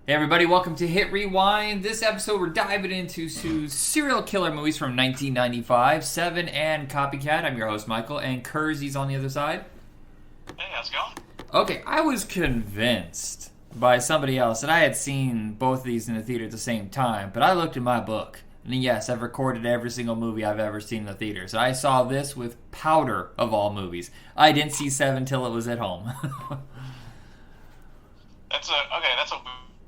Hey everybody, welcome to Hit Rewind. This episode we're diving into serial killer movies from 1995, Se7en and Copycat. I'm your host Michael, and Kersey's on the other side. Hey, how's it going? Okay, I was convinced by somebody else that I had seen both of these in the theater at the same time, but I looked in my book, and yes, I've recorded every single movie I've ever seen in the theater. So I saw this with Powder of all movies. I didn't see Se7en till it was at home. That's a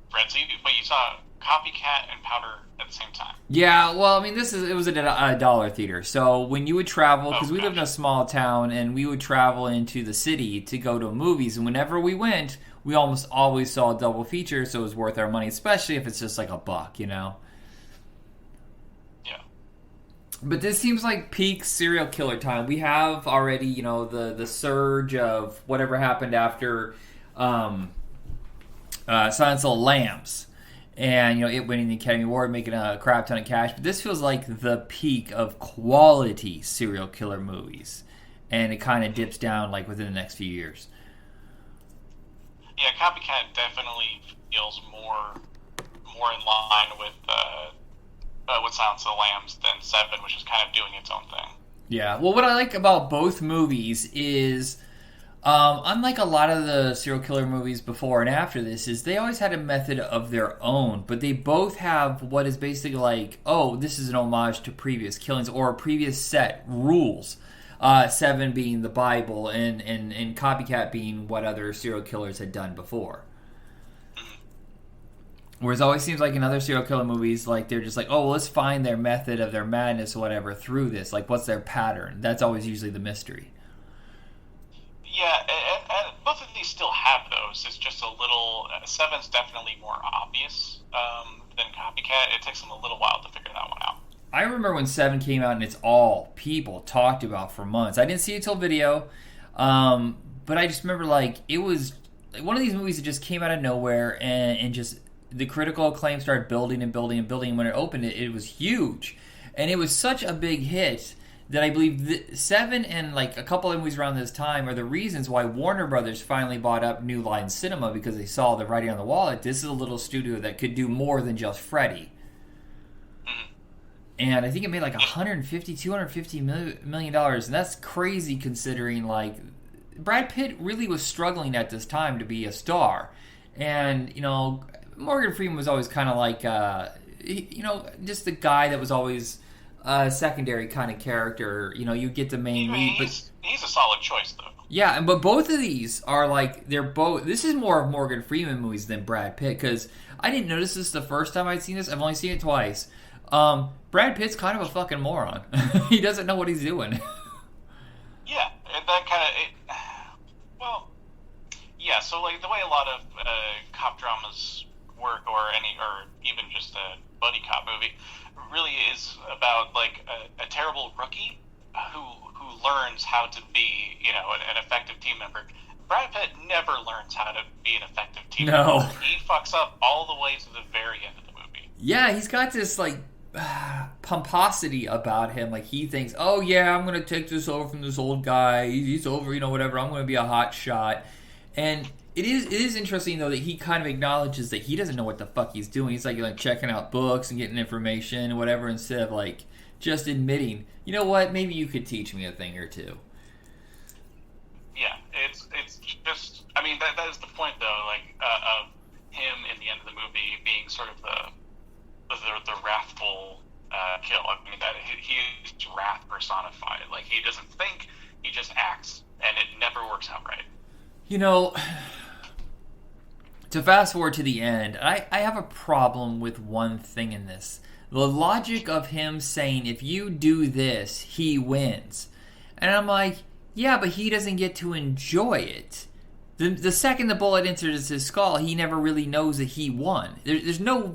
Brett. So you saw Copycat and Powder at the same time. Yeah, well, I mean, it was a dollar theater. So when you would travel, because we lived in a small town, and we would travel into the city to go to movies, and whenever we went, we almost always saw a double feature, so it was worth our money, especially if it's just like $1, you know? Yeah. But this seems like peak serial killer time. We have already, you know, the surge of whatever happened after Silence of the Lambs, and, you know, it winning the Academy Award, making a crap ton of cash. But this feels like the peak of quality serial killer movies, and it kind of dips down like within the next few years. Yeah, Copycat definitely feels more in line with Silence of the Lambs than Se7en, which is kind of doing its own thing. Yeah. Well, what I like about both movies is, unlike a lot of the serial killer movies before and after this, is they always had a method of their own, but they both have what is basically like, oh, this is an homage to previous killings or previous set rules. Se7en being the Bible, and Copycat being what other serial killers had done before. Whereas it always seems like in other serial killer movies, like they're just like, oh, well, let's find their method of their madness or whatever through this. Like, what's their pattern? That's always usually the mystery. Yeah, and both of these still have those. It's just a little... Se7en's definitely more obvious than Copycat. It takes them a little while to figure that one out. I remember when Se7en came out, and it's all people talked about for months. I didn't see it till video, but I just remember, like, it was one of these movies that just came out of nowhere, and just the critical acclaim started building and building and building. And when it opened, it was huge. And it was such a big hit that I believe Se7en and like a couple of movies around this time are the reasons why Warner Brothers finally bought up New Line Cinema, because they saw the writing on the wall that this is a little studio that could do more than just Freddy. And I think it made like $250 million, and that's crazy considering like Brad Pitt really was struggling at this time to be a star. And, you know, Morgan Freeman was always kind of like, you know, just the guy that was always a secondary kind of character. You know, you get the main lead, but he's a solid choice, though. Yeah, but both of these are like, they're both... This is more of Morgan Freeman movies than Brad Pitt, because I didn't notice this the first time I'd seen this. I've only seen it twice. Brad Pitt's kind of a fucking moron. He doesn't know what he's doing. Yeah, that kind of... Well, yeah, so like the way a lot of cop dramas work, or even just a buddy cop movie, really is about like a terrible rookie who learns how to be, you know, an effective team member. Brad Pitt never learns how to be an effective team member. He fucks up all the way to the very end of the movie. Yeah, he's got this like pomposity about him. Like he thinks, oh yeah, I'm gonna take this over from this old guy. He's over, you know, whatever. I'm gonna be a hot shot. And it is interesting though that he kind of acknowledges that he doesn't know what the fuck he's doing. He's like checking out books and getting information and whatever, instead of like just admitting, you know what, maybe you could teach me a thing or two. Yeah, it's just, I mean, that is the point though, like of him in the end of the movie being sort of the wrathful kill. I mean, that he is wrath personified. Like he doesn't think, he just acts, and it never works out right. You know, to fast forward to the end, I have a problem with one thing in this. The logic of him saying, if you do this, he wins. And I'm like, yeah, but he doesn't get to enjoy it. The second the bullet enters his skull, he never really knows that he won. There's no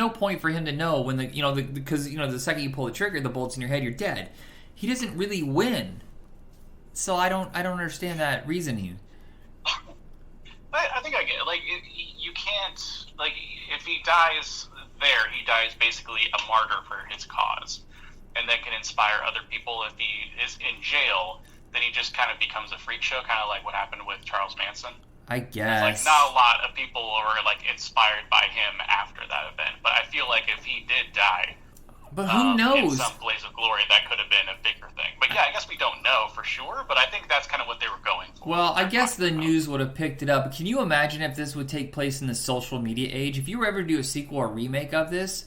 point for him to know when because the second you pull the trigger, the bullet's in your head, you're dead. He doesn't really win. So I don't understand that reasoning. I think I get it. Like, you can't, like, if he dies there, he dies basically a martyr for his cause, and that can inspire other people. If he is in jail, then he just kind of becomes a freak show, kind of like what happened with Charles Manson. I It's guess. not a lot of people were inspired by him after that event. But I feel like if he did die But who in knows? some blaze of glory, that could have been a bigger thing. But yeah, I guess we don't know for sure. But I think that's kind of what they were going for. Well, I guess the news would have picked it up. Can you imagine if this would take place in the social media age? If you were ever to do a sequel or remake of this,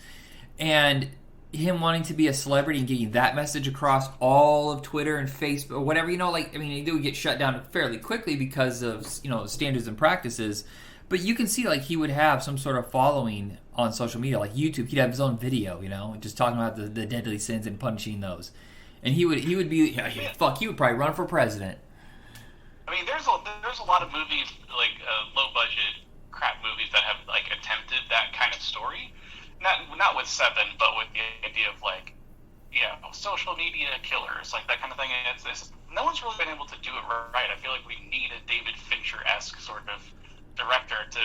and him wanting to be a celebrity and getting that message across all of Twitter and Facebook or whatever, it would get shut down fairly quickly because of, standards and practices. But you can see, he would have some sort of following on social media, like YouTube. He'd have his own video, just talking about the deadly sins and punishing those. And he would be, he would probably run for president. I mean, there's a lot of movies, low budget crap movies that have attempted that kind of story. Not with Se7en, but with the idea of social media killers, that kind of thing. It's no one's really been able to do it right. I feel like we need a David Fincher-esque sort of director to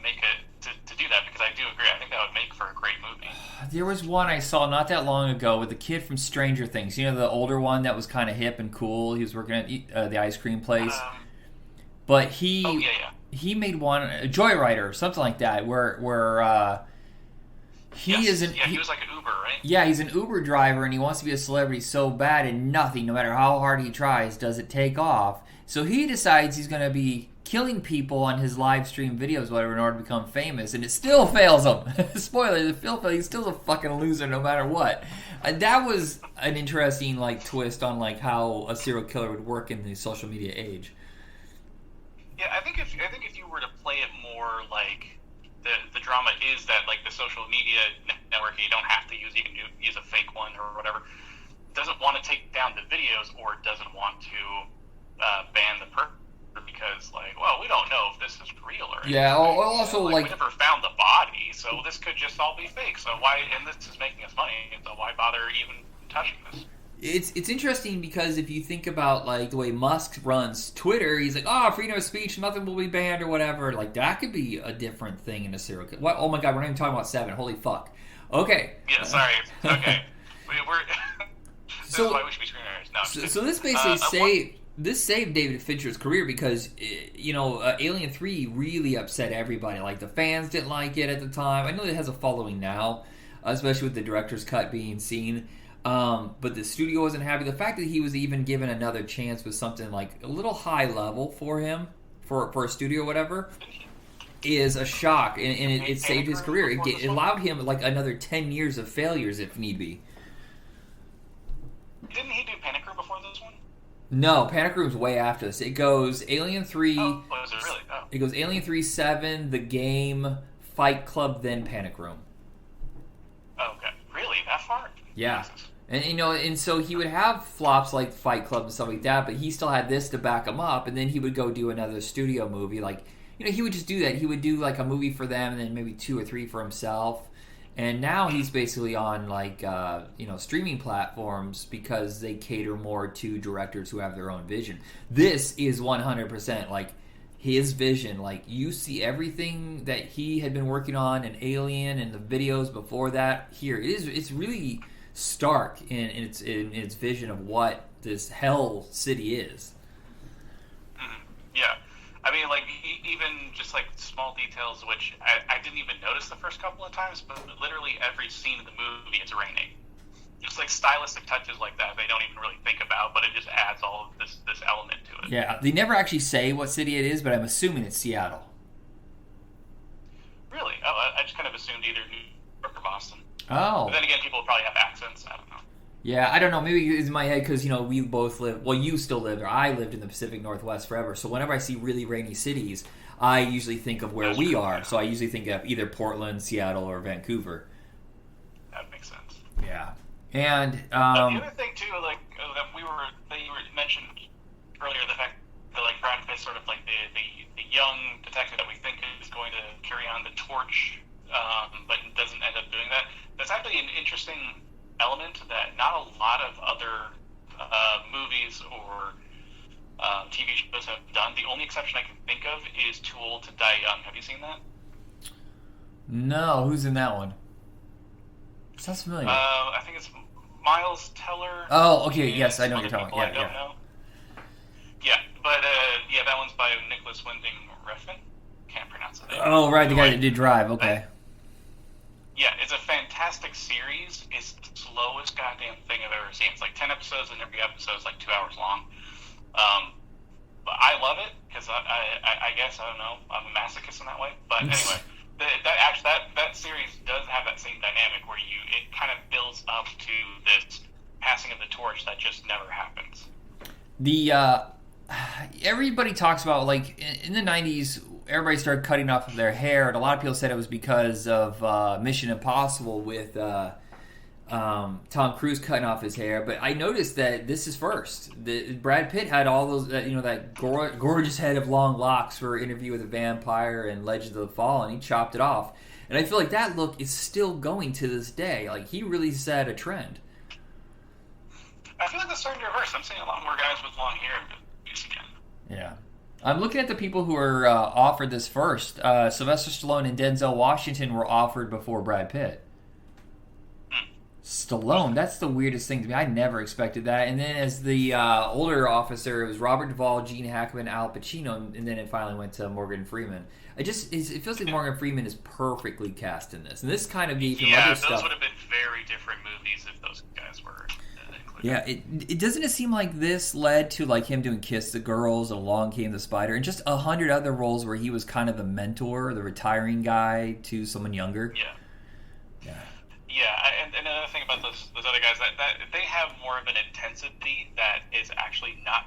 make it to do that, because I do agree. I think that would make for a great movie. There was one I saw not that long ago with the kid from Stranger Things. The older one that was kind of hip and cool. He was working at the ice cream place. But he made one, a Joyrider, something like that, where he was like an Uber, right? Yeah, he's an Uber driver, and he wants to be a celebrity so bad, and nothing, no matter how hard he tries, does it take off. So he decides he's going to be killing people on his live stream videos, whatever, in order to become famous, and it still fails him. Spoiler, he's still a fucking loser no matter what. That was an interesting twist on how a serial killer would work in the social media age. Yeah, I think if you were to play it more the drama is that the social media network, you don't have to use, you can use a fake one or whatever, doesn't want to take down the videos or doesn't want to ban the person because we don't know if this is real or anything. Yeah, also we never found the body, so this could just all be fake. So why? And this is making us money, so why bother even touching this? It's interesting because if you think about the way Musk runs Twitter, he's freedom of speech, nothing will be banned or whatever. That could be a different thing in a serial killer. What? Oh my God, we're not even talking about Se7en. Holy fuck. Okay. Yeah, sorry. Okay. This is why we should be screenwriters. No. So this basically saved David Fincher's career because Alien 3 really upset everybody. The fans didn't like it at the time. I know it has a following now, especially with the director's cut being seen. But the studio wasn't happy. The fact that he was even given another chance was something a little high level for him, for a studio or whatever, is a shock. And it saved his career. It allowed him another 10 years of failures if need be. Didn't he do Panic Room before this one? No, Panic Room's way after this. It goes Alien 3... Oh, is it really? Oh. It goes Alien 3, Se7en, The Game, Fight Club, then Panic Room. Oh, okay. Really? That far? Yeah. Jesus. And so he would have flops like Fight Club and stuff like that, but he still had this to back him up, and then he would go do another studio movie. He would just do that. He would do a movie for them and then maybe 2 or 3 for himself. And now he's basically on streaming platforms because they cater more to directors who have their own vision. This is 100% his vision. You see everything that he had been working on in Alien and the videos before that here. It's really stark in its vision of what this hell city is. Yeah. I mean, even just small details, which I didn't even notice the first couple of times, but literally every scene in the movie, it's raining. Just stylistic touches like that, they don't even really think about, but it just adds all of this element to it. Yeah, they never actually say what city it is, but I'm assuming it's Seattle. Really? Oh, I just kind of assumed either New York or Boston. Oh. But then again, people probably have accents. I don't know. Yeah, I don't know. Maybe it's in my head because, we both live... Well, you still lived, or I lived in the Pacific Northwest forever. So whenever I see really rainy cities, I usually think of where we are. So I usually think of either Portland, Seattle, or Vancouver. That makes sense. Yeah. And... the other thing, too, that you mentioned earlier, the fact that, Brad Pitt's sort of the young detective that we think is going to carry on the torch, but doesn't end up doing that. That's actually an interesting element that not a lot of other movies or TV shows have done. The only exception I can think of is Too Old to Die Young. Have you seen that? No, who's in that one? Sounds familiar. I think it's Miles Teller. Oh, okay, yes, I know what you're talking about. Yeah. Yeah, but that one's by Nick Nicholas Winding Refn. Can't pronounce it. Oh, right, the guy that did Drive. Okay. Yeah, it's a fantastic series. It's the slowest goddamn thing I've ever seen. It's like 10 episodes, and every episode is like 2 hours long. But I love it because I guess, I don't know, I'm a masochist in that way. But anyway, that series does have that same dynamic where it kind of builds up to this passing of the torch that just never happens. Everybody talks about, like, in the 90s, everybody started cutting off their hair, and a lot of people said it was because of Mission Impossible with Tom Cruise cutting off his hair. But I noticed that this is first. Brad Pitt had all those, that gorgeous head of long locks for Interview with a Vampire and Legends of the Fall, and he chopped it off. And I feel like that look is still going to this day. Like, he really set a trend. I feel like that's starting to reverse. I'm seeing a lot more guys with long hair again. Yeah. I'm looking at the people who were offered this first. Sylvester Stallone and Denzel Washington were offered before Brad Pitt. Stallone, that's the weirdest thing to me. I never expected that. And then as the older officer, it was Robert Duvall, Gene Hackman, Al Pacino, and then it finally went to Morgan Freeman. It feels like Morgan Freeman is perfectly cast in this. And this kind of gave him other stuff. Yeah, those would have been very different movies if those guys were included. Yeah, it doesn't seem like this led to like him doing Kiss the Girls and Along Came the Spider and just 100 other roles where he was kind of the mentor, the retiring guy to someone younger. Yeah, and another thing about those other guys, that they have more of an intensity that is actually not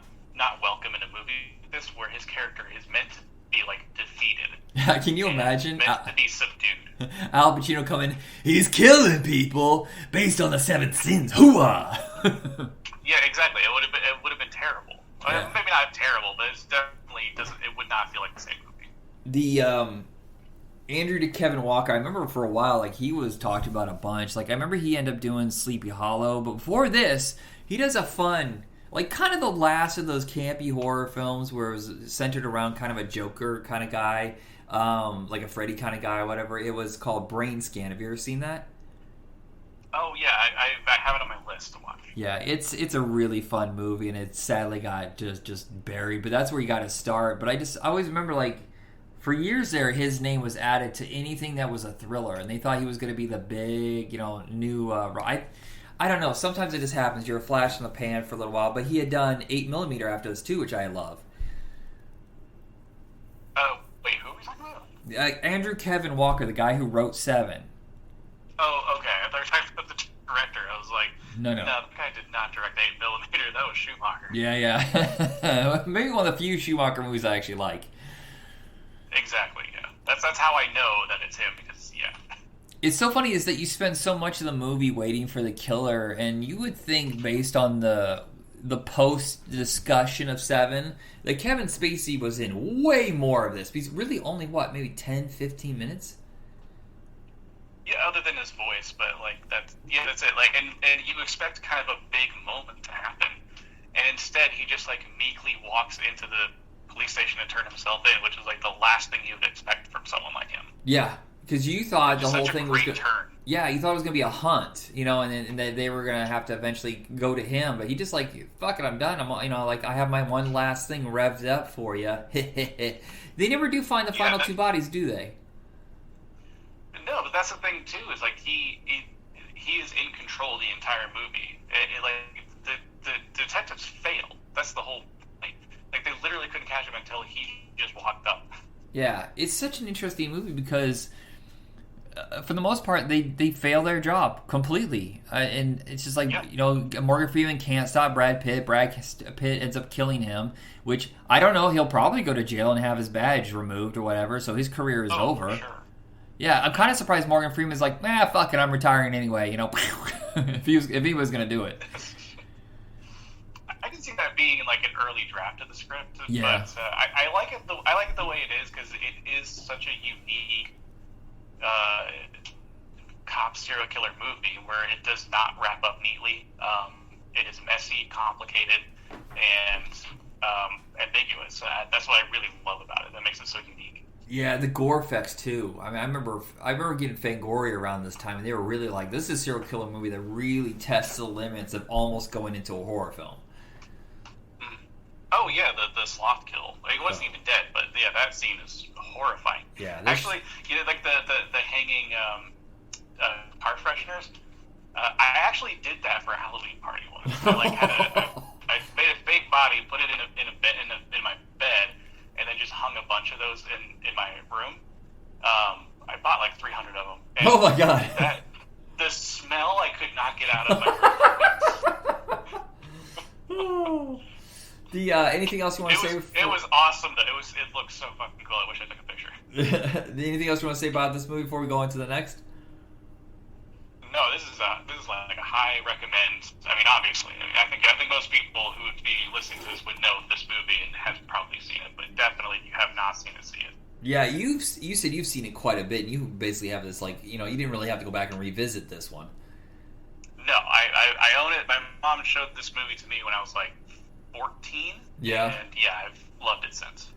welcome in a movie like this, where his character is meant to be like defeated. Can you imagine? Meant to be subdued. Al Pacino coming, he's killing people based on the 7 sins. Hooah! Yeah, exactly. It would have been terrible. Yeah. Maybe not terrible, but it's definitely doesn't. It would not feel like the same movie. The Andrew to Kevin Walker, I remember for a while, like, he was talked about a bunch. Like, I remember he ended up doing Sleepy Hollow, but before this, he does a fun, like, kind of the last of those campy horror films where it was centered around kind of a Joker kind of guy, like a Freddy kind of guy or whatever. It was called Brain Scan. Have you ever seen that? Oh, yeah, I have it on my list to watch. Yeah, it's a really fun movie, and it sadly got just buried, but that's where you got to start. But I always remember, like, for years there, his name was added to anything that was a thriller, and they thought he was going to be the big, new... I don't know. Sometimes it just happens. You're a flash in the pan for a little while, but he had done 8mm after this, too, which I love. Oh, wait, who are we talking about? Andrew Kevin Walker, the guy who wrote Seven. Oh, okay. I thought you were talking about the director. I was like, no, the guy did not direct 8mm. That was Schumacher. Yeah. Maybe one of the few Schumacher movies I actually like. Exactly, yeah. That's how I know that it's him, because, yeah. It's so funny is that you spend so much of the movie waiting for the killer, and you would think, based on the post-discussion of Seven, that Kevin Spacey was in way more of this. He's really only, maybe 10, 15 minutes? Yeah, other than his voice, but, that's it. Like, and you expect kind of a big moment to happen, and instead he just, meekly walks into the police station and turn himself in, which is the last thing you would expect from someone like him. Yeah, because you thought the whole thing was turn. Yeah, you thought it was gonna be a hunt, and they were gonna have to eventually go to him, but he just fuck it, I'm done. I'm I have my one last thing revved up for you. They never do find the final two bodies, do they? No, but that's the thing too. Is he is in control the entire movie. The detectives failed. That's the whole. They literally couldn't catch him until he just walked up. Yeah, it's such an interesting movie because, for the most part, they fail their job completely. And it's just Morgan Freeman can't stop Brad Pitt. Brad Pitt ends up killing him, which, I don't know, he'll probably go to jail and have his badge removed or whatever, so his career is over. Sure. Yeah, I'm kind of surprised Morgan Freeman's like, fuck it, I'm retiring anyway, if he was going to do it. I can see that being an early draft of the script, yeah. But I like it. I like it the way it is because it is such a unique cop serial killer movie where it does not wrap up neatly. It is messy, complicated, and ambiguous. That's what I really love about it. That makes it so unique. Yeah, the gore effects too. I mean, I remember getting Fangoria around this time, and they were really this is a serial killer movie that really tests the limits of almost going into a horror film. Oh yeah, the sloth kill. Like, he wasn't even dead, but yeah, that scene is horrifying. Yeah, actually, like the hanging car fresheners. I actually did that for a Halloween party once. I made a fake body, put it in my bed, and then just hung a bunch of those in my room. I bought like 300 of them. And oh my god! The smell I could not get out of my room. Anything else you want to say? It was awesome. It looked so fucking cool. I wish I took a picture. Anything else you want to say about this movie before we go on to the next? No, this is like a high recommend. I mean, obviously, I think most people who would be listening to this would know this movie and have probably seen it, but definitely if you have not seen it, see it. Yeah, you said you've seen it quite a bit, and you basically have this, like, you didn't really have to go back and revisit this one. No, I own it. My mom showed this movie to me when I was like 14. Yeah. And yeah, I've loved it since.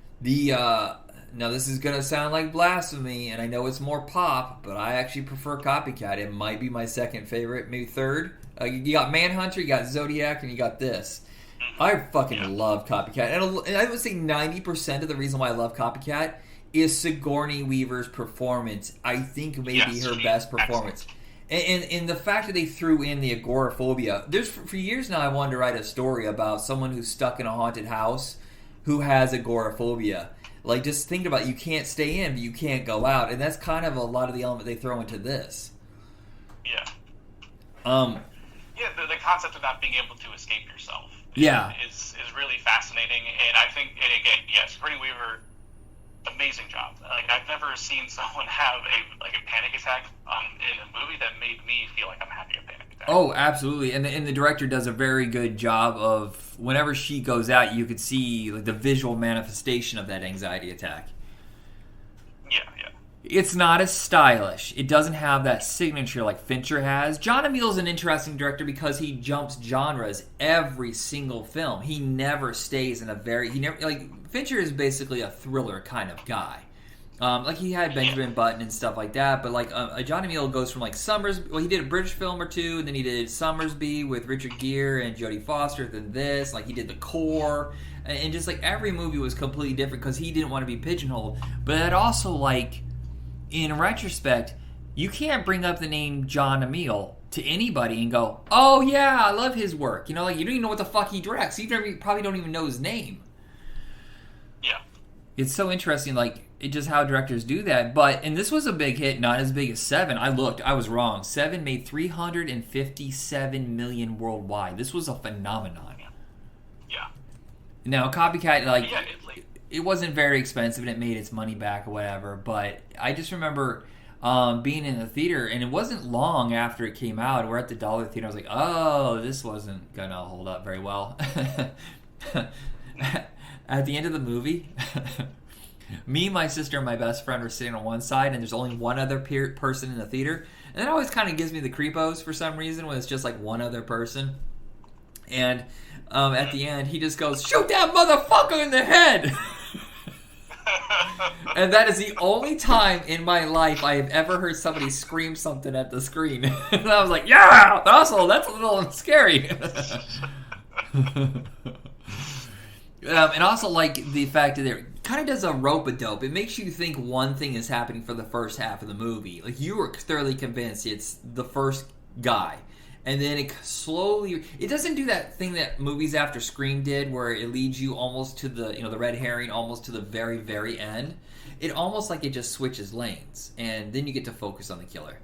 Now this is gonna sound like blasphemy, and I know it's more pop, but I actually prefer Copycat. It might be my second favorite, maybe third. You got Manhunter, you got Zodiac, and you got this. I fucking love Copycat, and I would say 90% of the reason why I love Copycat is Sigourney Weaver's performance. I think maybe her best performance. And the fact that they threw in the agoraphobia. For years now I wanted to write a story about someone who's stuck in a haunted house who has agoraphobia. Like, just think about it. You can't stay in, but you can't go out. And that's kind of a lot of the element they throw into this. Yeah. The concept of not being able to escape yourself is really fascinating. And I think, and again, yes, Sigourney Weaver, amazing job. Like, I've never seen someone have a panic attack in a movie that made me feel like I'm having a panic attack. Oh, absolutely. And the director does a very good job of, whenever she goes out, you could see like the visual manifestation of that anxiety attack. Yeah. It's not as stylish. It doesn't have that signature like Fincher has. John Amiel's an interesting director because he jumps genres every single film. He never stays in Fincher is basically a thriller kind of guy. Like, he had Benjamin Button and stuff like that, but like John Amiel goes from like he did a British film or two, and then he did Summersby with Richard Gere and Jodie Foster, then this, like he did The Core, and just like every movie was completely different because he didn't want to be pigeonholed. But it also, like, in retrospect, you can't bring up the name John Amiel to anybody and go, oh yeah, I love his work. Like, you don't even know what the fuck he directs. You probably don't even know his name. Yeah. It's so interesting, like, just how directors do that. And this was a big hit, not as big as Se7en. I was wrong. Se7en made $357 million worldwide. This was a phenomenon. Yeah. Now, Copycat, it wasn't very expensive, and it made its money back or whatever, but I just remember being in the theater, and it wasn't long after it came out. We're at the Dollar Theater. I was like, oh, this wasn't going to hold up very well. At the end of the movie, me, my sister, and my best friend were sitting on one side, and there's only one other person in the theater. And that always kind of gives me the creepos for some reason when it's just like one other person. And at the end, he just goes, shoot that motherfucker in the head! And that is the only time in my life I have ever heard somebody scream something at the screen. And I was like, yeah! Also, that's a little scary. And also, like, the fact that it kind of does a rope-a-dope. It makes you think one thing is happening for the first half of the movie. Like, you are thoroughly convinced it's the first guy. And then it slowly... It doesn't do that thing that movies after Scream did, where it leads you almost to the, the red herring, almost to the very, very end. It almost like it just switches lanes. And then you get to focus on the killer.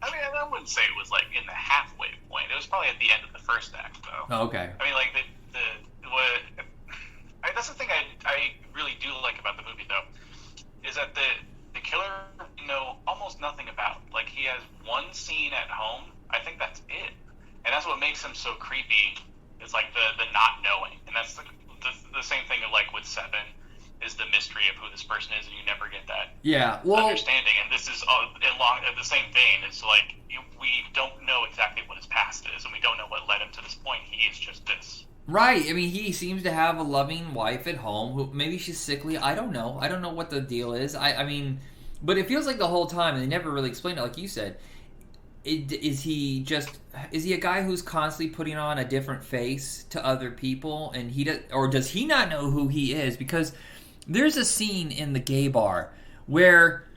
I mean, I wouldn't say it was, like, in the halfway point. It was probably at the end of the first act, though. Oh, okay. I mean, like, that's the thing I really do like about the movie, though, is that the killer, almost nothing about. Like, he has one scene at home. I think that's it. And that's what makes him so creepy, is, like, the not knowing. And that's the same thing, like, with Se7en, is the mystery of who this person is, and you never get that understanding. And this is along the same vein. It's like, we don't know exactly what his past is, and we don't know what led him to this point. He is just this. Right. I mean, he seems to have a loving wife at home who maybe she's sickly. I don't know. I don't know what the deal is. I mean, but it feels like the whole time, and they never really explained it, like you said, is he a guy who's constantly putting on a different face to other people, and does he not know who he is? Because there's a scene in the gay bar where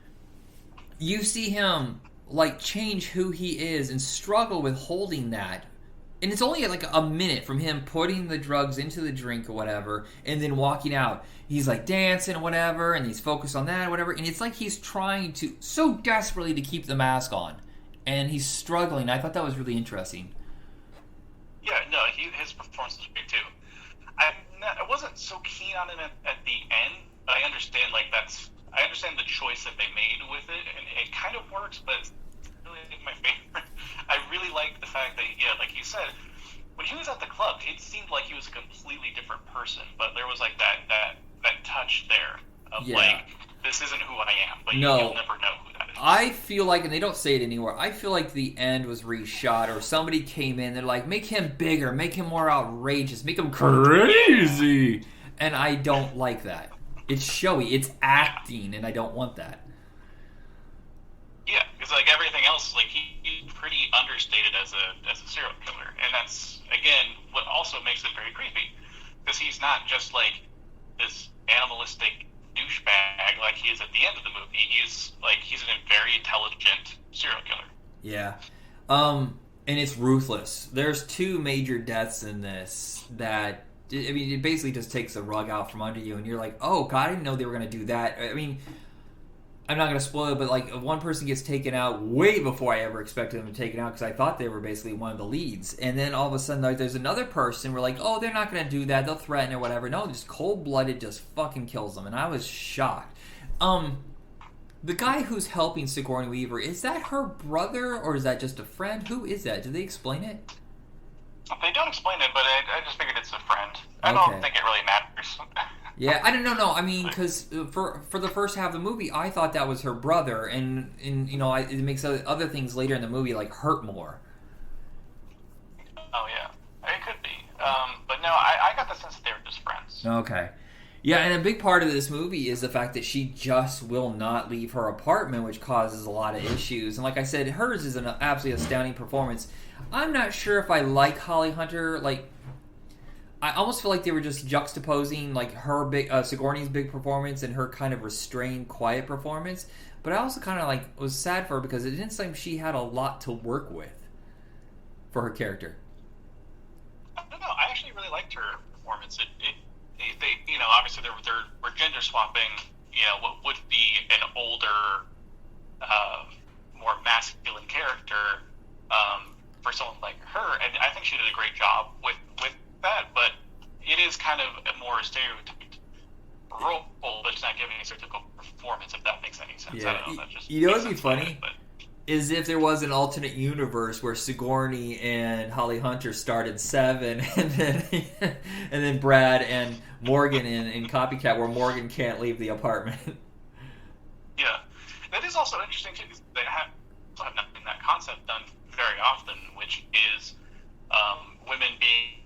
you see him like change who he is and struggle with holding that. And it's only like a minute from him putting the drugs into the drink or whatever, and then walking out. He's like dancing or whatever, and he's focused on that or whatever. And it's like he's trying to so desperately to keep the mask on, and he's struggling. I thought that was really interesting. Yeah, no, his performance was great too. I wasn't so keen on him at the end, but I understand I understand the choice that they made with it, and it kind of works, but it's really my favorite. I really like the fact that, like you said, when he was at the club, it seemed like he was a completely different person, but there was like that touch there of like, this isn't who I am, but you'll never know who that is. I feel like, and they don't say it anywhere, I feel like the end was reshot, or somebody came in, they're like, make him bigger, make him more outrageous, make him crazy, and I don't like that. It's showy, it's acting, and I don't want that. Yeah, because like everything else, like he's pretty understated as a serial killer, and that's again what also makes it very creepy, because he's not just like this animalistic douchebag like he is at the end of the movie. He's a very intelligent serial killer. Yeah, and it's ruthless. There's two major deaths in this that. I mean, it basically just takes the rug out from under you, and you're like, oh, God, I didn't know they were going to do that. I mean, I'm not going to spoil it, but, like, one person gets taken out way before I ever expected them to take it out, because I thought they were basically one of the leads. And then all of a sudden, like, there's another person, we're like, oh, they're not going to do that, they'll threaten or whatever. No, just cold-blooded just fucking kills them, and I was shocked. The guy who's helping Sigourney Weaver, is that her brother, or is that just a friend? Who is that? Did they explain it? They don't explain it, but I just figured it's a friend. I don't think it really matters. Yeah, I don't know. I mean, because for the first half of the movie, I thought that was her brother, and you know, it makes other things later in the movie like hurt more. Oh yeah, it could be. But no, I got the sense that they were just friends. Okay. Yeah, and a big part of this movie is the fact that she just will not leave her apartment, which causes a lot of issues. And like I said, hers is an absolutely astounding performance. I'm not sure if I like Holly Hunter. Like, I almost feel like they were just juxtaposing like her big Sigourney's big performance and her kind of restrained, quiet performance. But I also kind of like was sad for her because it didn't seem she had a lot to work with for her character. I don't know. I actually really liked her performance. They you know, obviously we're gender swapping. You know, what would be an older, more masculine character. For someone like her, and I think she did a great job with that, but it is kind of a more stereotyped role, but it's not giving a typical performance, if that makes any sense. Yeah. I don't know, that just you know what'd be sense funny? But Is if there was an alternate universe where Sigourney and Holly Hunter started Se7en, and then Brad and Morgan in Copycat, where Morgan can't leave the apartment. Yeah. That is also interesting, too, because they have not seen that concept done very often, which is women being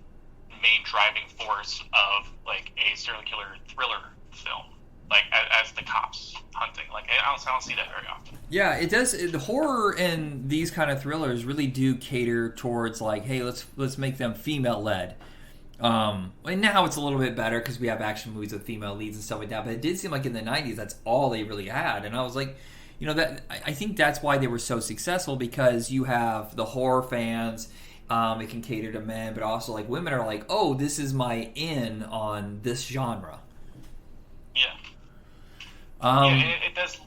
the main driving force of like a serial killer thriller film, like as the cops hunting. Like I don't see that very often. Yeah, it does. The horror and these kind of thrillers really do cater towards like, hey, let's make them female led. And now it's a little bit better because we have action movies with female leads and stuff like that. But it did seem like in the 90s that's all they really had, and I was like. You know, that I think that's why they were so successful, because you have the horror fans, it can cater to men, but also like women are like, oh, this is my in on this genre. Yeah. It does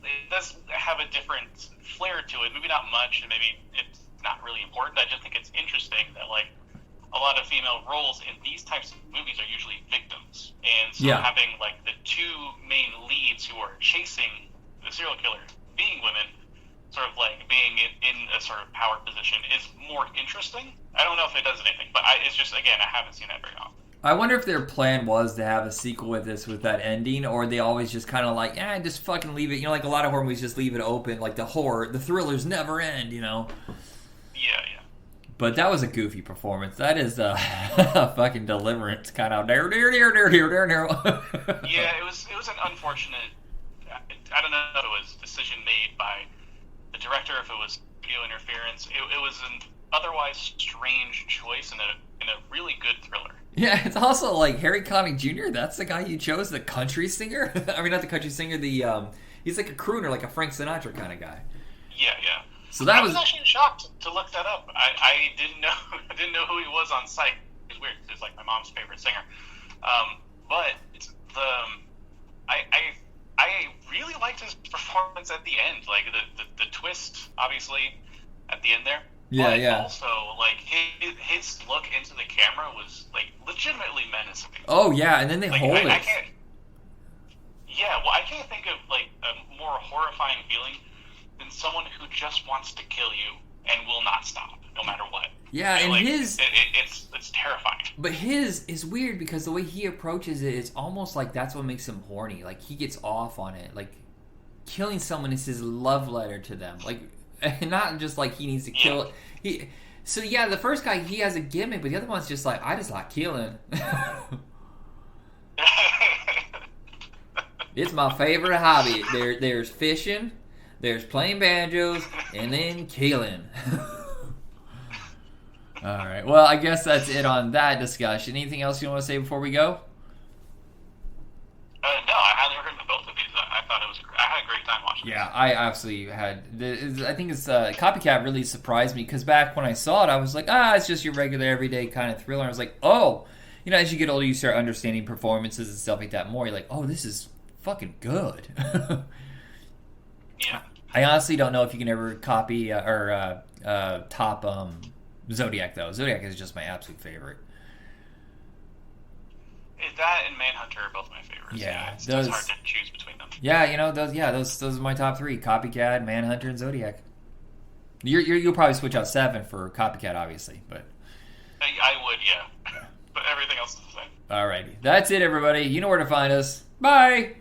have a different flair to it. Maybe not much, and maybe it's not really important. I just think it's interesting that like a lot of female roles in these types of movies are usually victims, and so having like the two main leads who are chasing the serial killer being women, sort of like being in a sort of power position, is more interesting. I don't know if it does anything, but it's just, again, I haven't seen that very often. I wonder if their plan was to have a sequel with this, with that ending, or they always just kind of like, just fucking leave it. You know, like a lot of horror movies just leave it open, like the thrillers never end, you know? Yeah. But that was a goofy performance. That is a fucking Deliverance kind of there. Yeah, it was an unfortunate. I don't know if it was a decision made by the director, if it was radio interference. It was an otherwise strange choice in a really good thriller. Yeah, it's also like Harry Connick Jr. That's the guy you chose, the country singer. I mean, not the country singer. He's like a crooner, like a Frank Sinatra kind of guy. Yeah, yeah. So that I was actually shocked to look that up. I didn't know I didn't know who he was on sight. It's weird. It's like my mom's favorite singer. But it's I really liked his performance at the end. Like the twist, obviously, at the end there. Yeah, but yeah. Also, like his look into the camera was like legitimately menacing. Oh yeah, and then they hold it. I can't. Yeah, well, I can't think of like a more horrifying feeling than someone who just wants to kill you and will not stop, no matter what. Yeah, and like, his it's terrifying. But his is weird because the way he approaches it is almost like that's what makes him horny. Like he gets off on it. Like killing someone is his love letter to them. Like not just like he needs to kill it. So yeah, the first guy he has a gimmick, but the other one's just like I just like killing. It's my favorite hobby. There's fishing, there's playing banjos, and then killing. All right. Well, I guess that's it on that discussion. Anything else you want to say before we go? No, I highly recommend both of these. I thought I had a great time watching. Yeah, I absolutely had. I think it's Copycat really surprised me because back when I saw it, I was like, it's just your regular everyday kind of thriller. I was like, oh, as you get older, you start understanding performances and stuff like that more. You're like, oh, this is fucking good. Yeah. I honestly don't know if you can ever copy or top Zodiac though. Zodiac is just my absolute favorite. That and Manhunter are both my favorites. Yeah, it's hard to choose between them. Yeah, those are my top three: Copycat, Manhunter, and Zodiac. You'll probably switch out Se7en for Copycat, obviously, but I would, yeah. But everything else is the same. Alrighty, that's it, everybody. You know where to find us. Bye.